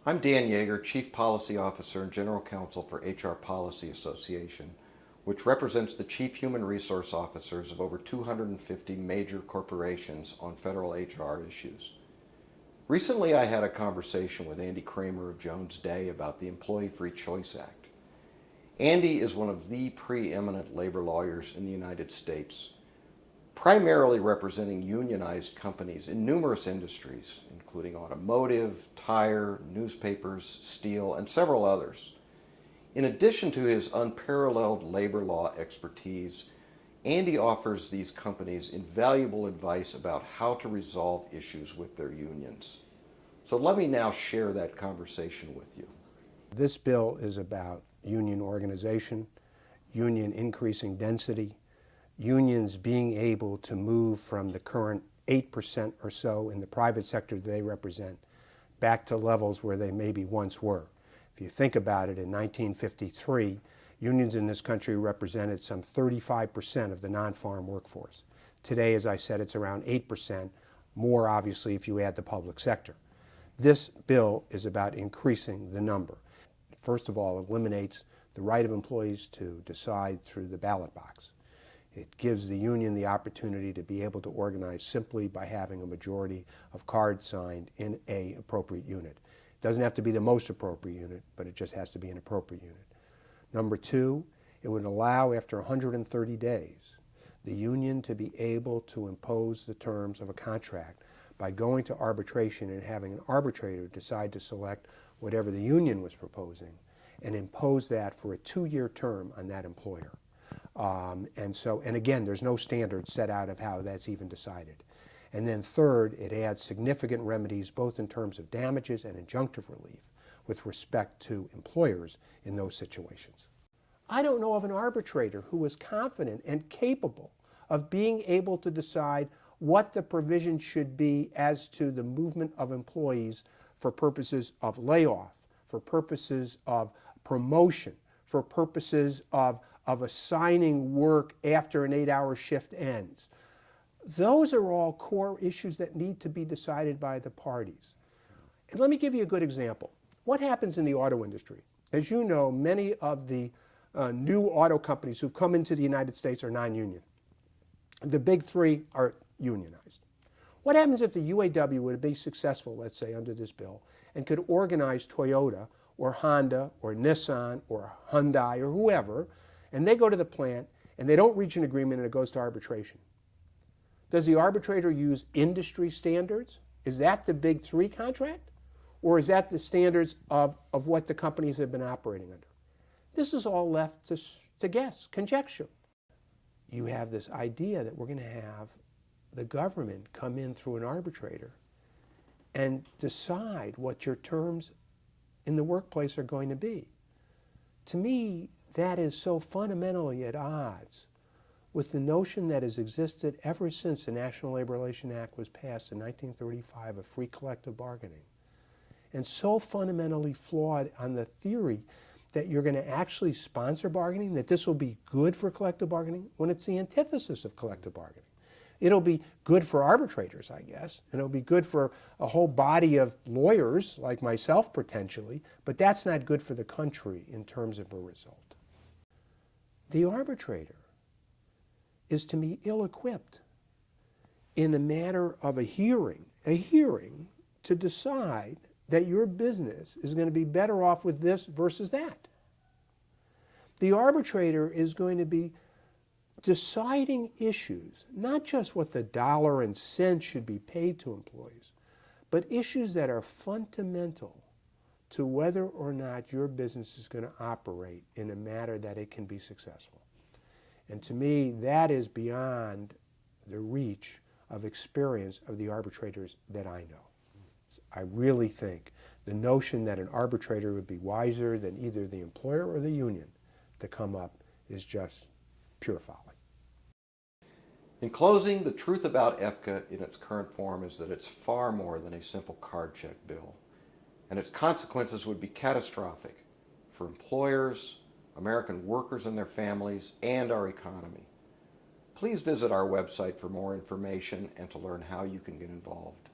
I'm Dan Yager, Chief Policy Officer and General Counsel for HR Policy Association, which represents the Chief Human Resource Officers of over 250 major corporations on federal HR issues. Recently, I had a conversation with Andy Kramer of Jones Day about the Employee Free Choice Act. Andy is one of the preeminent labor lawyers in the United States, primarily representing unionized companies in numerous industries, including automotive, tire, newspapers, steel, and several others. In addition to his unparalleled labor law expertise, Andy offers these companies invaluable advice about how to resolve issues with their unions. So let me now share that conversation with you. This bill is about union organization, union increasing density, unions being able to move from the current 8% or so in the private sector they represent back to levels where they maybe once were. If you think about it, in 1953, unions in this country represented some 35% of the non-farm workforce. Today, as I said, it's around 8%, more obviously if you add the public sector. This bill is about increasing the number. First of all, it eliminates the right of employees to decide through the ballot box. It gives the union the opportunity to be able to organize simply by having a majority of cards signed in an appropriate unit. It doesn't have to be the most appropriate unit, but it just has to be an appropriate unit. Number two, it would allow, after 130 days, the union to be able to impose the terms of a contract by going to arbitration and having an arbitrator decide to select whatever the union was proposing and impose that for a 2-year term on that employer. And again, there's no standard set out of how that's even decided. And then third, it adds significant remedies both in terms of damages and injunctive relief with respect to employers in those situations. I don't know of an arbitrator who is confident and capable of being able to decide what the provision should be as to the movement of employees for purposes of layoff, for purposes of promotion, for purposes of assigning work after an 8-hour shift ends. Those are all core issues that need to be decided by the parties. And let me give you a good example. What happens in the auto industry? As you know, many of the new auto companies who've come into the United States are non-union. The big three are unionized. What happens if the UAW would be successful, let's say, under this bill, and could organize Toyota or Honda or Nissan or Hyundai or whoever, and they go to the plant and they don't reach an agreement and it goes to arbitration? Does the arbitrator use industry standards? Is that the big three contract? Or is that the standards of what the companies have been operating under? This is all left to guess, conjecture. You have this idea that we're going to have the government come in through an arbitrator and decide what your terms in the workplace are going to be. To me, that is so fundamentally at odds with the notion that has existed ever since the National Labor Relations Act was passed in 1935 of free collective bargaining, and so fundamentally flawed on the theory that you're going to actually sponsor bargaining, that this will be good for collective bargaining, when it's the antithesis of collective bargaining. It'll be good for arbitrators, I guess, and it'll be good for a whole body of lawyers like myself potentially, but that's not good for the country in terms of a result. The arbitrator is, to me, ill-equipped in the matter of a hearing to decide that your business is going to be better off with this versus that. The arbitrator is going to be deciding issues, not just what the dollar and cents should be paid to employees, but issues that are fundamental to whether or not your business is going to operate in a manner that it can be successful. And to me, that is beyond the reach of experience of the arbitrators that I know. I really think the notion that an arbitrator would be wiser than either the employer or the union to come up is just pure folly. In closing, the truth about EFCA in its current form is that it's far more than a simple card check bill, and its consequences would be catastrophic for employers, American workers and their families, and our economy. Please visit our website for more information and to learn how you can get involved.